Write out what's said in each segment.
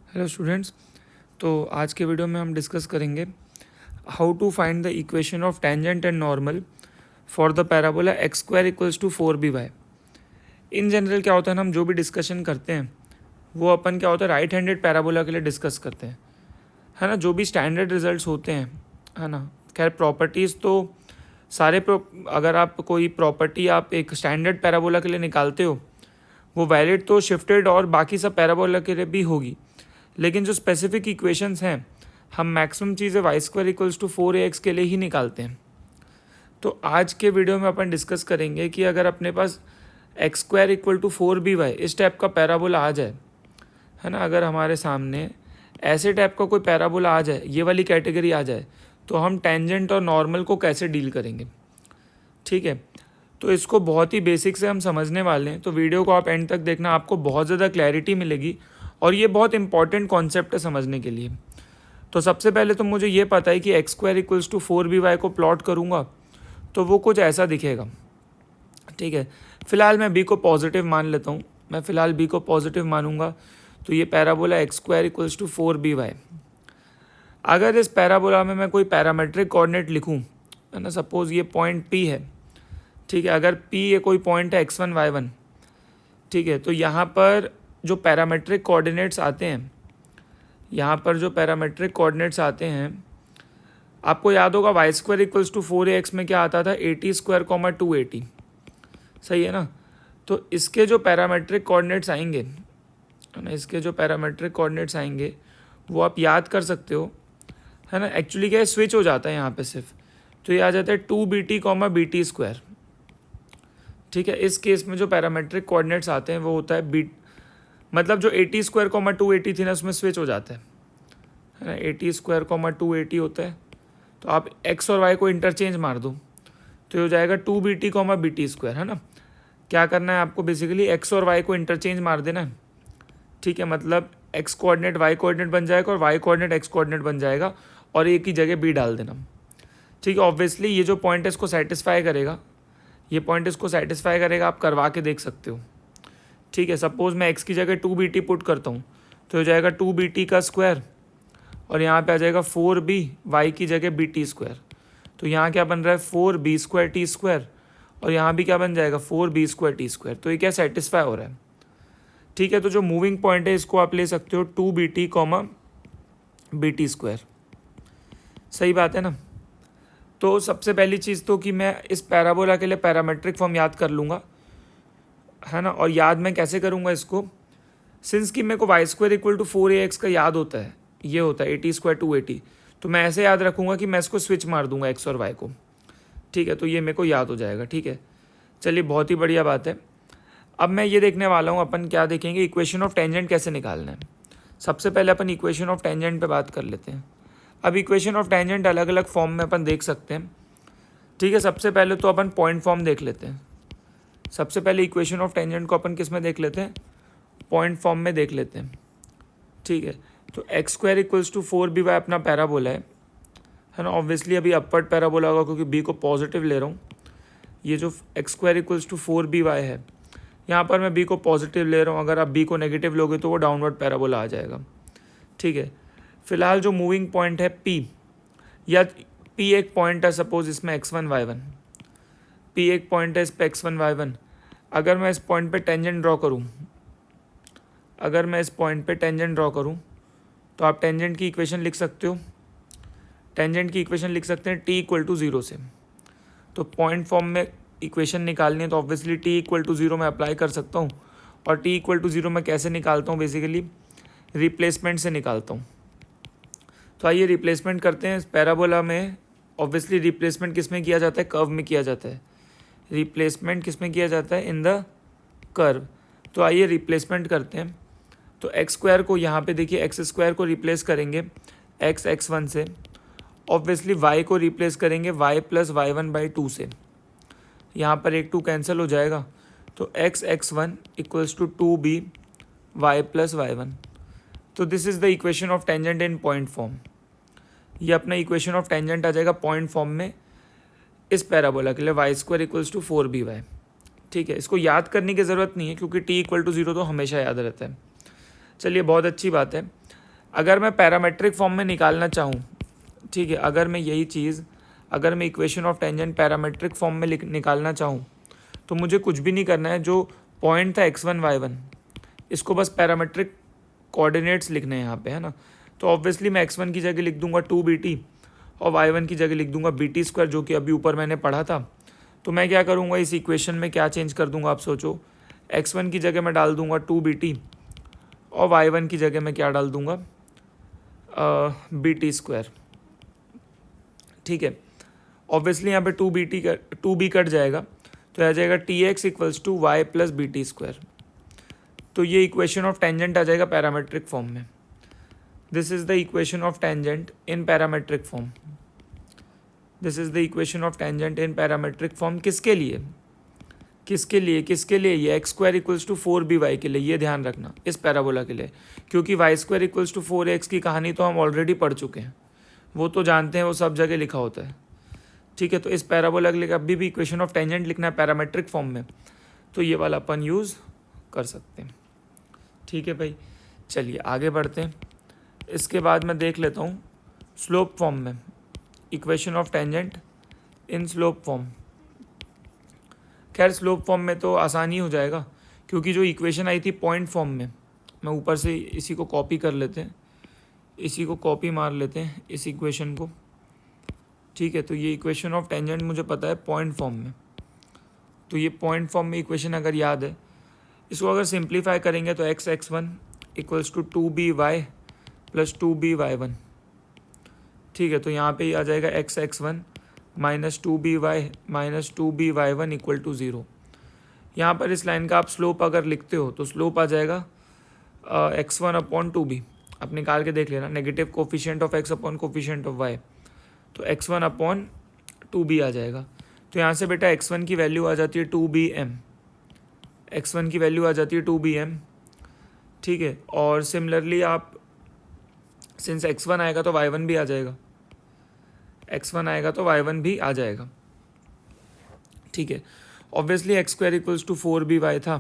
Hello students. तो आज के वीडियो में हम डिस्कस करेंगे how to find the equation of tangent and normal for the parabola x square equals to 4by। In general क्या होता है ना, हम जो भी डिस्कशन करते हैं वो अपन क्या होता है राइट हैंडेड पैराबोला के लिए डिस्कस करते हैं, है ना। जो भी स्टैंडर्ड रिजल्ट्स होते हैं, है ना। खैर प्रॉपर्टीज़ तो अगर आप कोई प्रॉपर्टी आप एक स्टैंडर्ड पैराबोला के लिए निकालते हो वो वैलिड तो शिफ्टेड और बाकी सब पैराबोला के लिए भी होगी, लेकिन जो स्पेसिफिक इक्वेशंस हैं हम मैक्सिमम चीज़ें Y square equals to 4ax के लिए ही निकालते हैं। तो आज के वीडियो में अपन डिस्कस करेंगे कि अगर अपने पास X square equal to 4by इस टाइप का पैराबोला आ जाए, है ना, अगर हमारे सामने ऐसे टाइप का कोई पैराबोला आ जाए, ये वाली कैटेगरी आ जाए, तो हम टेंजेंट और नॉर्मल को कैसे डील करेंगे। ठीक है, तो इसको बहुत ही बेसिक से हम समझने वाले हैं, तो वीडियो को आप एंड तक देखना, आपको बहुत ज़्यादा क्लैरिटी मिलेगी और ये बहुत इंपॉर्टेंट कॉन्सेप्ट है समझने के लिए। तो सबसे पहले तो मुझे ये पता है कि x square equals to 4by को प्लॉट करूँगा तो वो कुछ ऐसा दिखेगा। ठीक है, फिलहाल मैं बी को पॉजिटिव मान लेता हूँ, मैं फ़िलहाल बी को पॉजिटिव मानूंगा। तो ये parabola x square equals to 4by। अगर इस पैराबोला में मैं कोई पैरामेट्रिक कोऑर्डिनेट लिखूँ, है ना, सपोज़ ये पॉइंट पी है। ठीक है, अगर पी ये कोई पॉइंट है x1 y1, ठीक है, तो यहाँ पर जो पैरामेट्रिक कोऑर्डिनेट्स आते हैं, आपको याद होगा Y square equals to 4ax में क्या आता था, 80 स्क्वायर कॉमा 280। सही है ना। तो इसके जो पैरामेट्रिक कोऑर्डिनेट्स आएंगे, है ना, इसके जो पैरामेट्रिक कोऑर्डिनेट्स आएंगे वो आप याद कर सकते हो, है ना। एक्चुअली क्या है, स्विच हो जाता है यहाँ पे सिर्फ, तो ये आ जाता है 2bt कॉमा bt स्क्वायर। ठीक है, इस केस में जो पैरामेट्रिक कोऑर्डिनेट्स आते हैं वो होता है बी, मतलब जो 80 स्क्वायर कॉमा 280 थी ना उसमें स्विच हो जाता है ना। 80 स्क्वायर कॉमा 280 होता है, तो आप x और y को इंटरचेंज मार दो तो ये हो जाएगा 2bt कॉमा bt स्क्वायर, है ना। क्या करना है आपको, बेसिकली x और y को इंटरचेंज मार देना है। ठीक है, मतलब x कोऑर्डिनेट y कोऑर्डिनेट बन जाएगा और y कोऑर्डिनेट x कोऑर्डिनेट बन जाएगा और एक ही जगह b डाल देना। ठीक है, ऑब्वियसली ये जो पॉइंट है इसको सेटिस्फाई करेगा, ये पॉइंट इसको सेटिस्फाई करेगा, आप करवा के देख सकते हो। ठीक है, सपोज़ मैं x की जगह 2bt पुट करता हूँ तो हो जाएगा 2bt का स्क्वायर और यहाँ पे आ जाएगा 4b, y की जगह bt स्क्वायर। तो यहाँ क्या बन रहा है 4b स्क्वायर t स्क्वायर और यहाँ भी क्या बन जाएगा 4b स्क्वायर t स्क्वायर। तो ये क्या सेटिस्फाई हो रहा है। ठीक है, तो जो मूविंग पॉइंट है इसको आप ले सकते हो 2bt कॉमा bt स्क्वायर। सही बात है ना। तो सबसे पहली चीज़ तो कि मैं इस पैराबोला के लिए पैरामेट्रिक फॉर्म याद कर लूँगा, है ना। और याद मैं कैसे करूँगा इसको, सिंस कि मेरे को Y square equal to 4ax का याद होता है, ये होता है 80 स्क्वायर 280, तो मैं ऐसे याद रखूँगा कि मैं इसको स्विच मार दूंगा x और y को। ठीक है, तो ये मेरे को याद हो जाएगा। ठीक है, चलिए बहुत ही बढ़िया बात है। अब मैं ये देखने वाला हूँ, अपन क्या देखेंगे, इक्वेशन ऑफ टेंजेंट कैसे निकालना है। सबसे पहले अपन इक्वेशन ऑफ टेंजेंट पे बात कर लेते हैं। अब इक्वेशन ऑफ टेंजेंट अलग अलग फॉर्म में अपन देख सकते हैं। ठीक है, सबसे पहले तो अपन पॉइंट फॉर्म देख लेते हैं। सबसे पहले इक्वेशन ऑफ टेंजेंट को अपन किस में देख लेते हैं, पॉइंट फॉर्म में देख लेते हैं। ठीक है, तो x square equals to 4by अपना पैराबोला है ना। ऑब्वियसली अभी अपवर्ड पैराबोला होगा क्योंकि b को पॉजिटिव ले रहा हूँ। ये जो x square equals to 4by है, यहाँ पर मैं b को पॉजिटिव ले रहा हूँ, अगर आप b को नेगेटिव लोगे तो वो डाउनवर्ड पैराबोला आ जाएगा। ठीक है, फिलहाल जो मूविंग पॉइंट है p, या p एक पॉइंट है, सपोज इसमें x1 y1, p एक पॉइंट है इस पर x1 y1। अगर मैं इस पॉइंट पे टेंजेंट ड्रॉ करूँ, तो आप टेंजेंट की इक्वेशन लिख सकते हो। टेंजेंट की इक्वेशन लिख सकते हैं t इक्वल टू 0 से। तो पॉइंट फॉर्म में इक्वेशन निकालनी है तो ऑब्वियसली t इक्वल टू 0 मैं अप्लाई कर सकता हूँ। और t इक्वल टू 0 मैं कैसे निकालता हूँ, बेसिकली रिप्लेसमेंट से निकालता हूँ। तो आइए रिप्लेसमेंट करते हैं। पैराबोला में ऑब्वियसली रिप्लेसमेंट किस में किया जाता है, कर्व में किया जाता है। रिप्लेसमेंट किस में किया जाता है, इन द कर्व। तो आइए रिप्लेसमेंट करते हैं। तो एक्स स्क्वायर को यहाँ पे देखिए, एक्स स्क्वायर को रिप्लेस करेंगे x1 से, ऑब्वियसली y को रिप्लेस करेंगे y प्लस y1/2 से। यहाँ पर एक 2 कैंसिल हो जाएगा, तो x(1) equals to 2b y plus y1। तो this is the equation of tangent in point form. ये अपना इक्वेशन ऑफ टेंजेंट आ जाएगा पॉइंट फॉर्म में इस पैराबोला के लिए Y square equals to 4by। ठीक है, इसको याद करने की ज़रूरत नहीं है क्योंकि t इक्वल टू 0 तो हमेशा याद रहता है। चलिए बहुत अच्छी बात है। अगर मैं पैरामेट्रिक फॉर्म में निकालना चाहूँ, ठीक है, अगर मैं यही चीज़, अगर मैं equation of tangent parametric form में निकालना चाहूँ तो मुझे कुछ भी नहीं करना है। जो पॉइंट था x1 y1, इसको बस पैरामेट्रिक कोऑर्डिनेट्स लिखने हैं यहाँ पे, है ना। तो ऑब्वियसली मैं x1 की जगह लिख दूंगा 2bt और y1 की जगह लिख दूंगा bt स्क्वायर, जो कि अभी ऊपर मैंने पढ़ा था। तो मैं क्या करूँगा, इस इक्वेशन में क्या चेंज कर दूंगा आप सोचो। x1 की जगह मैं डाल दूंगा 2bt और y1 की जगह मैं क्या डाल दूंगा, bt स्क्वायर, ठीक है। ऑब्वियसली यहाँ पे 2b कट जाएगा, तो आ जाएगा tx equals to y plus b T square. तो ये इक्वेशन ऑफ टेंजेंट आ जाएगा पैरामेट्रिक फॉर्म में। This is the equation of tangent in parametric form. This is the equation of tangent in parametric form. किसके लिए, किसके लिए, किसके लिए, ये x square equals to 4by के लिए, ये ध्यान रखना, इस पैराबोला के लिए। क्योंकि Y square equals to 4x की कहानी तो हम ऑलरेडी पढ़ चुके हैं, वो तो जानते हैं, वो सब जगह लिखा होता है, ठीक है। तो इस पैराबोला के लिए अभी भी इक्वेशन ऑफ टेंजेंट लिखना है पैरामेट्रिक फॉर्म में, तो ये वाला अपन यूज़ कर सकते हैं, ठीक है भाई। चलिए आगे बढ़ते हैं। इसके बाद मैं देख लेता हूँ स्लोप फॉर्म में, equation of tangent in slope form. खैर स्लोप फॉर्म में तो आसानी हो जाएगा, क्योंकि जो इक्वेशन आई थी पॉइंट फॉर्म में, मैं ऊपर से इसी को कॉपी कर लेते हैं, इसी को कॉपी मार लेते हैं इस इक्वेशन को, ठीक है। तो ये इक्वेशन ऑफ टेंजेंट मुझे पता है पॉइंट फॉर्म में, तो ये पॉइंट फॉर्म में इक्वेशन अगर याद है, इसको अगर सिंप्लीफाई करेंगे तो x(x1) equals to 2by plus 2by1, ठीक है। तो यहाँ पे आ जाएगा x(x1) minus 2by minus 2by1 equal to 0। यहाँ पर इस लाइन का आप स्लोप अगर लिखते हो तो स्लोप आ जाएगा x1 अपॉन 2b। आप निकाल के देख लेना, negative coefficient of x upon coefficient of y, तो x1 अपॉन 2b आ जाएगा। तो यहाँ से बेटा x1 की वैल्यू आ जाती है 2bm, x1 की वैल्यू आ जाती है 2bm, ठीक है। और सिमिलरली आप सिंस x1 आएगा तो y1 भी आ जाएगा, x1 आएगा तो y1 भी आ जाएगा, ठीक है। Obviously x square equals to 4by था,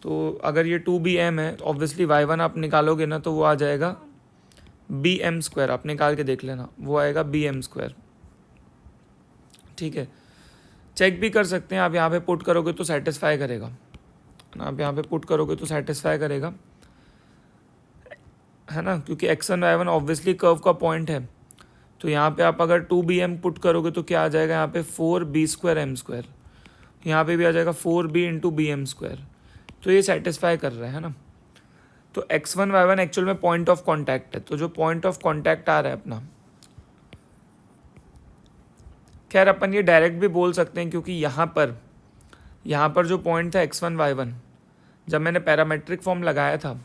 तो अगर ये 2bm है तो ऑब्वियसली y1 आप निकालोगे ना तो वो आ जाएगा bm स्क्वायर। आप निकाल के देख लेना, वो आएगा bm स्क्वायर, ठीक है। चेक भी कर सकते हैं आप, यहाँ पे पुट करोगे तो सेटिस्फाई करेगा, आप यहाँ पे पुट करोगे तो सेटिस्फाई करेगा, है ना, क्योंकि x1 y1 ऑब्वियसली कर्व का पॉइंट है। तो यहाँ पे आप अगर 2bm पुट करोगे तो क्या आ जाएगा, यहाँ पे 4b स्क्वायर m स्क्वायर, यहाँ पे भी आ जाएगा 4b इंटू bm स्क्वायर। तो ये सेटिस्फाई कर रहा है ना। तो x1 y1 एक्चुअल में पॉइंट ऑफ कॉन्टैक्ट है, तो जो पॉइंट ऑफ कॉन्टैक्ट आ रहा है अपना, खैर अपन ये डायरेक्ट भी बोल सकते हैं, क्योंकि यहाँ पर जो पॉइंट था x1 y1, जब मैंने पैरामेट्रिक फॉर्म लगाया था,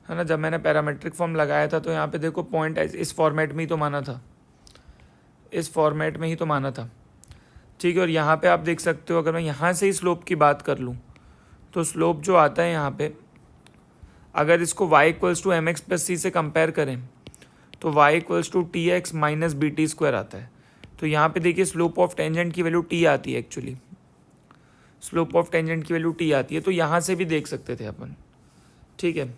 है ना, जब मैंने पैरामेट्रिक फॉर्म लगाया था तो यहाँ पे देखो पॉइंट इस फॉर्मेट में ही तो माना था, इस फॉर्मेट में ही तो माना था, ठीक है। और यहाँ पे आप देख सकते हो, अगर मैं यहाँ से ही स्लोप की बात कर लूँ तो स्लोप जो आता है यहाँ पे, अगर इसको y equals to M X plus C से कंपेयर करें तो y equals to T X minus B T square आता है। तो यहाँ पे देखिए स्लोप ऑफ टेंजेंट की वैल्यू t आती है, एक्चुअली स्लोप ऑफ टेंजेंट की वैल्यू t आती है। तो यहाँ से भी देख सकते थे अपन, ठीक है,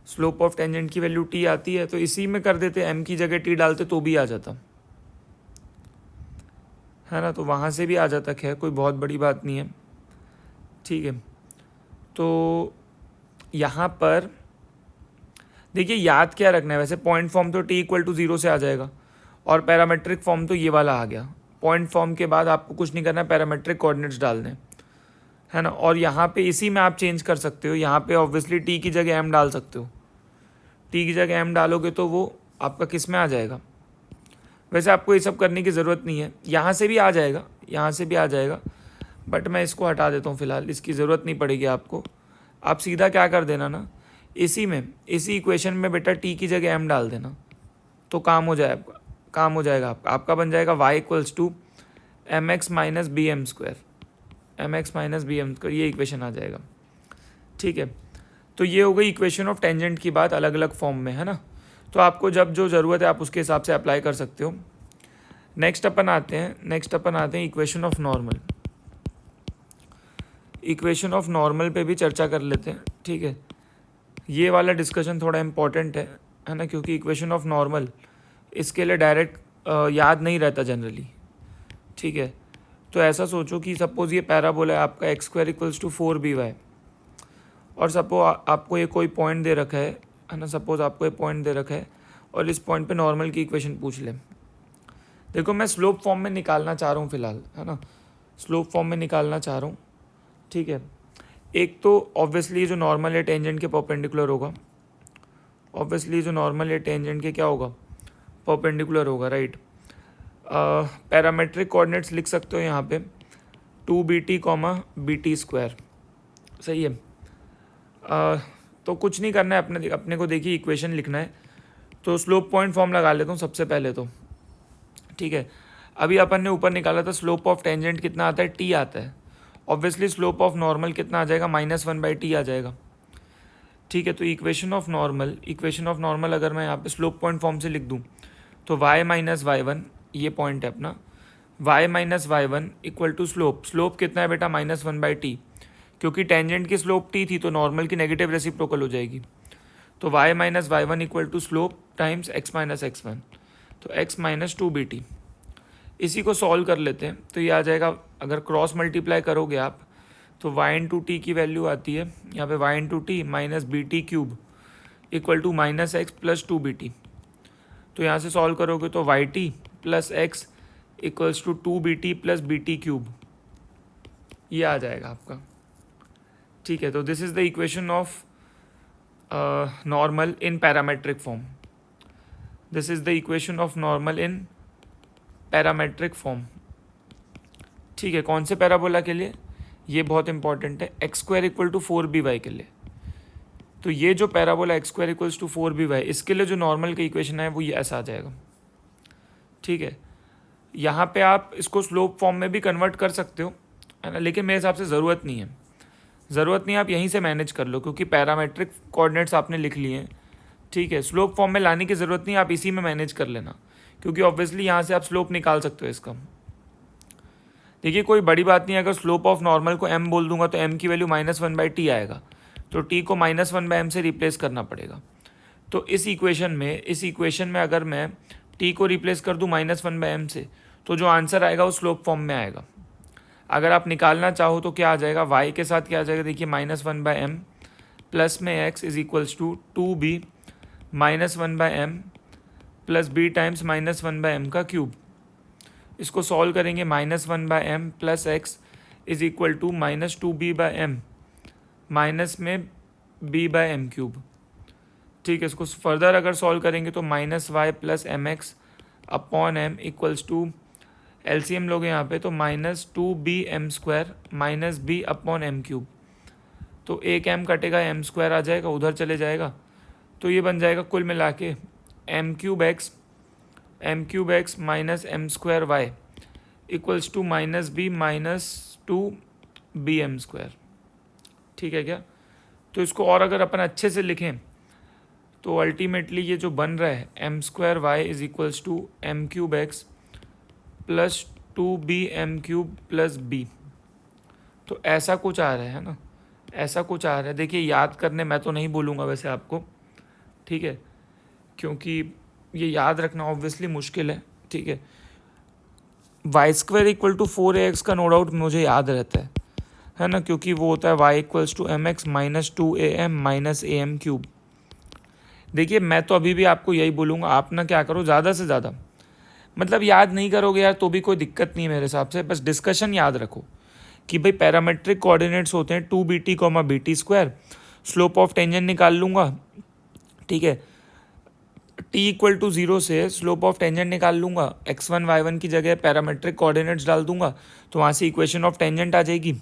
स्लोप ऑफ टेंजेंट की वैल्यू t आती है, तो इसी में कर देते, m की जगह t डालते तो भी आ जाता, है ना, तो वहाँ से भी आ जाता, खैर कोई बहुत बड़ी बात नहीं है, ठीक है। तो यहाँ पर देखिए याद क्या रखना है, वैसे पॉइंट फॉर्म तो t इक्वल टू 0 से आ जाएगा, और पैरामेट्रिक फॉर्म तो ये वाला आ गया। पॉइंट फॉर्म के बाद आपको कुछ नहीं करना है, पैरामेट्रिक कोऑर्डिनेट्स डाल दें, है ना। और यहाँ पे इसी में आप चेंज कर सकते हो, यहाँ पे ऑब्वियसली t की जगह m डाल सकते हो, t की जगह m डालोगे तो वो आपका किस में आ जाएगा। वैसे आपको ये सब करने की ज़रूरत नहीं है, यहाँ से भी आ जाएगा, यहाँ से भी आ जाएगा, बट मैं इसको हटा देता हूँ फ़िलहाल, इसकी ज़रूरत नहीं पड़ेगी आपको। आप सीधा क्या कर देना ना, इसी इक्वेशन में बेटा t की जगह m डाल देना, तो काम हो जाएगा आपका बन जाएगा y equals to M x minus b m square, ये इक्वेशन आ जाएगा, ठीक है। तो ये हो गई इक्वेशन ऑफ टेंजेंट की बात अलग अलग फॉर्म में, है ना। तो आपको जब जो ज़रूरत है आप उसके हिसाब से अप्लाई कर सकते हो। नेक्स्ट अपन आते हैं equation of normal. Equation of normal पे भी चर्चा कर लेते हैं, ठीक है। ये वाला डिस्कशन थोड़ा इम्पॉर्टेंट है ना, क्योंकि इक्वेशन ऑफ नॉर्मल इसके लिए डायरेक्ट याद नहीं रहता जनरली, ठीक है। तो ऐसा सोचो कि सपोज़ ये पैराबोला है आपका x² इक्वल्स टू 4by, और सपोज आपको ये कोई पॉइंट दे रखा है ना, सपोज आपको ये पॉइंट दे रखा है और इस पॉइंट पे नॉर्मल की इक्वेशन पूछ ले। देखो मैं स्लोप फॉर्म में निकालना चाह रहा हूँ फ़िलहाल, है ना, स्लोप फॉर्म में निकालना चाह रहा हूँ, ठीक है। एक तो ऑब्वियसली जो नॉर्मल है टेंजेंट के परपेंडिकुलर होगा, ऑब्वियसली जो नॉर्मल है टेंजेंट के क्या होगा, परपेंडिकुलर होगा, राइट। पैरामेट्रिक कोऑर्डिनेट्स लिख सकते हो यहाँ पे 2bt, bt², सही है। तो कुछ नहीं करना है, अपने को देखिए इक्वेशन लिखना है। तो स्लोप पॉइंट फॉर्म लगा लेता हूँ सबसे पहले तो, ठीक है। अभी अपन ने ऊपर निकाला था स्लोप ऑफ टेंजेंट कितना आता है, t आता है। ऑब्वियसली स्लोप ऑफ नॉर्मल कितना आ जाएगा, -1/t आ जाएगा, ठीक है। तो इक्वेशन ऑफ नॉर्मल अगर मैं यहाँ पे स्लोप पॉइंट फॉर्म से लिख दूँ तो y - y1, ये पॉइंट है अपना, y - y1 equal to slope कितना है बेटा, -1/t, क्योंकि टेंजेंट की स्लोप t थी तो नॉर्मल की नेगेटिव रेसिप्रोकल हो जाएगी। तो y - y1 equal to slope times x - x1, तो x - 2bt। इसी को सॉल्व कर लेते हैं तो ये आ जाएगा, अगर क्रॉस मल्टीप्लाई करोगे आप तो y इंटू टी की वैल्यू आती है यहाँ पे y into t minus bt³ equal to -x plus 2bt। तो यहाँ से सॉल्व करोगे तो yt plus x equals to 2bt plus bt³, ये आ जाएगा आपका, ठीक है। तो this is the equation of normal in parametric form, this is the equation of normal in parametric form, ठीक है। कौन से पैराबोला के लिए, ये बहुत इंपॉर्टेंट है, x² इक्वल टू 4by के लिए। तो ये जो parabola x² equals to 4by, इसके लिए जो नॉर्मल का इक्वेशन है वो ये ऐसा आ जाएगा, ठीक है। यहाँ पे आप इसको स्लोप फॉर्म में भी कन्वर्ट कर सकते हो, है ना, लेकिन मेरे हिसाब से ज़रूरत नहीं है, आप यहीं से मैनेज कर लो, क्योंकि पैरामेट्रिक कोऑर्डिनेट्स आपने लिख लिए हैं, ठीक है। स्लोप फॉर्म में लाने की ज़रूरत नहीं, आप इसी में मैनेज कर लेना, क्योंकि ऑब्वियसली यहाँ से आप स्लोप निकाल सकते हो इसका। देखिए कोई बड़ी बात नहीं है, अगर स्लोप ऑफ नॉर्मल को m बोल दूंगा तो m की वैल्यू -1/t आएगा, तो t को -1/m से रिप्लेस करना पड़ेगा। तो इस इक्वेशन में अगर मैं t को रिप्लेस कर दूँ -1/m से, तो जो आंसर आएगा वो स्लोप फॉर्म में आएगा। अगर आप निकालना चाहो तो क्या आ जाएगा, y के साथ क्या आ जाएगा, देखिए -1/m plus m x is equals to 2b -1/m plus b times -1/m का क्यूब। इसको सॉल्व करेंगे, -1/m plus x is equal to -2b/m minus m b/m³, ठीक है। इसको फर्दर अगर सॉल्व करेंगे तो -y plus mx upon m equals to, LCM लोगे यहाँ पे तो -2bm² minus b upon m³। तो एक m कटेगा, m² आ जाएगा, उधर चले जाएगा, तो ये बन जाएगा कुल मिला के m³ x minus m² y equals to -b minus 2bm², ठीक है क्या। तो इसको और अगर अपन अच्छे से लिखें तो अल्टीमेटली ये जो बन रहा है m² y is equals to m³ x plus 2bm³ plus b, तो ऐसा कुछ आ रहा है ना, ऐसा कुछ आ रहा है। देखिए याद करने मैं तो नहीं बोलूँगा वैसे आपको, ठीक है, क्योंकि ये याद रखना ऑब्वियसली मुश्किल है, ठीक है। y² इक्वल टू 4ax का नो डाउट मुझे याद रहता है ना, क्योंकि वो होता है y equals to mx minus 2am minus am³। देखिए मैं तो अभी भी आपको यही बोलूँगा, आप ना क्या करो, ज़्यादा से ज़्यादा, मतलब याद नहीं करोगे यार तो भी कोई दिक्कत नहीं है मेरे हिसाब से, बस डिस्कशन याद रखो कि भाई पैरामेट्रिक कोऑर्डिनेट्स होते हैं 2bt, bt², slope of tangent निकाल लूँगा, ठीक है। t इक्वल टू 0 से स्लोप ऑफ टेंजेंट निकाल लूँगा, x1 y1 की जगह पैरामेट्रिक कोऑर्डिनेट्स डाल दूंगा, तो वहाँ से इक्वेशन ऑफ टेंजेंट आ जाएगी,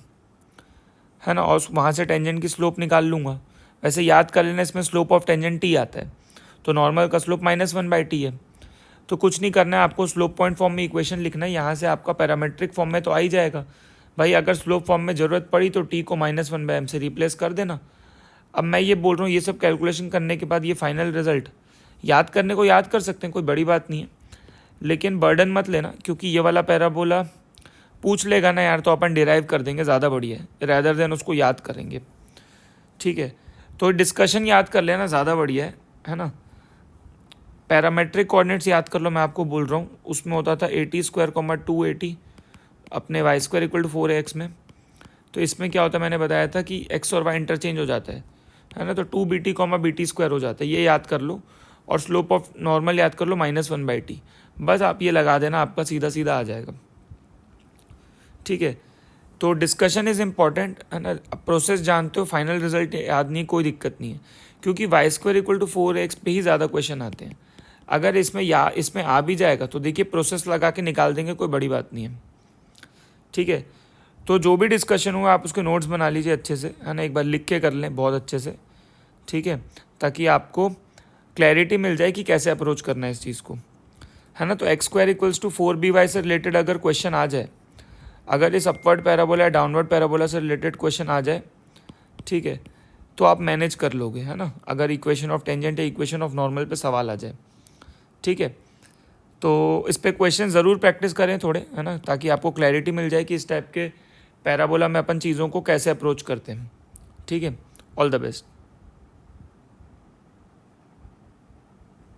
है ना, और वहाँ से टेंजेंट की स्लोप निकाल लूँगा। वैसे याद कर लेना, इसमें स्लोप ऑफ टेंजेंट t आता है, तो नॉर्मल का स्लोप -1/t है। तो कुछ नहीं करना है आपको, स्लोप पॉइंट फॉर्म में इक्वेशन लिखना है, यहाँ से आपका पैरामेट्रिक फॉर्म में तो आ ही जाएगा भाई। अगर स्लोप फॉर्म में ज़रूरत पड़ी तो t को -1/m से रिप्लेस कर देना। अब मैं ये बोल रहा हूँ, ये सब कैलकुलेशन करने के बाद ये फाइनल रिजल्ट याद करने को याद कर सकते हैं, कोई बड़ी बात नहीं है, लेकिन बर्डन मत लेना, क्योंकि ये वाला पैराबोला पूछ लेगा ना यार तो अपन डिराइव कर देंगे, ज़्यादा बढ़िया है, रैदर देन उसको याद करेंगे, ठीक है। तो डिस्कशन याद कर लेना, ज़्यादा बढ़िया है ना। पैरामेट्रिक कोऑर्डिनेट्स याद कर लो, मैं आपको बोल रहा हूँ। उसमें होता था 80² 280 अपने y² = 4ax में। तो इसमें क्या होता है, मैंने बताया था कि x और y इंटरचेंज हो जाता है ना। तो 2bt, bt² हो जाता है, ये याद कर लो। और स्लोप ऑफ नॉर्मल याद कर लो -1/t। बस आप ये लगा देना, आपका सीधा सीधा आ जाएगा। ठीक है, तो डिस्कशन इज़ इम्पॉर्टेंट है ना। प्रोसेस जानते हो, फाइनल रिजल्ट याद नहीं, कोई दिक्कत नहीं है, क्योंकि y² = 4x पे ही ज़्यादा क्वेश्चन आते हैं। अगर इसमें आ भी जाएगा तो देखिए प्रोसेस लगा के निकाल देंगे, कोई बड़ी बात नहीं है। ठीक है, तो जो भी डिस्कशन हुआ आप उसके नोट्स बना लीजिए अच्छे से, है ना। एक बार लिख के कर लें बहुत अच्छे से, ठीक है, ताकि आपको क्लैरिटी मिल जाए कि कैसे अप्रोच करना है इस चीज़ को, है ना। तो x² = 4by से रिलेटेड अगर क्वेश्चन आ जाए, अगर इस अपवर्ड पैराबोला या डाउनवर्ड पैराबोला से रिलेटेड क्वेश्चन आ जाए, ठीक है, तो आप मैनेज कर लोगे, है ना। अगर इक्वेशन ऑफ टेंजेंट या इक्वेशन ऑफ नॉर्मल पे सवाल आ जाए, ठीक है, तो इस पे क्वेश्चन ज़रूर प्रैक्टिस करें थोड़े, है ना, ताकि आपको क्लैरिटी मिल जाए कि इस टाइप के पैराबोला में अपन चीज़ों को कैसे अप्रोच करते हैं। ठीक है, ऑल द बेस्ट।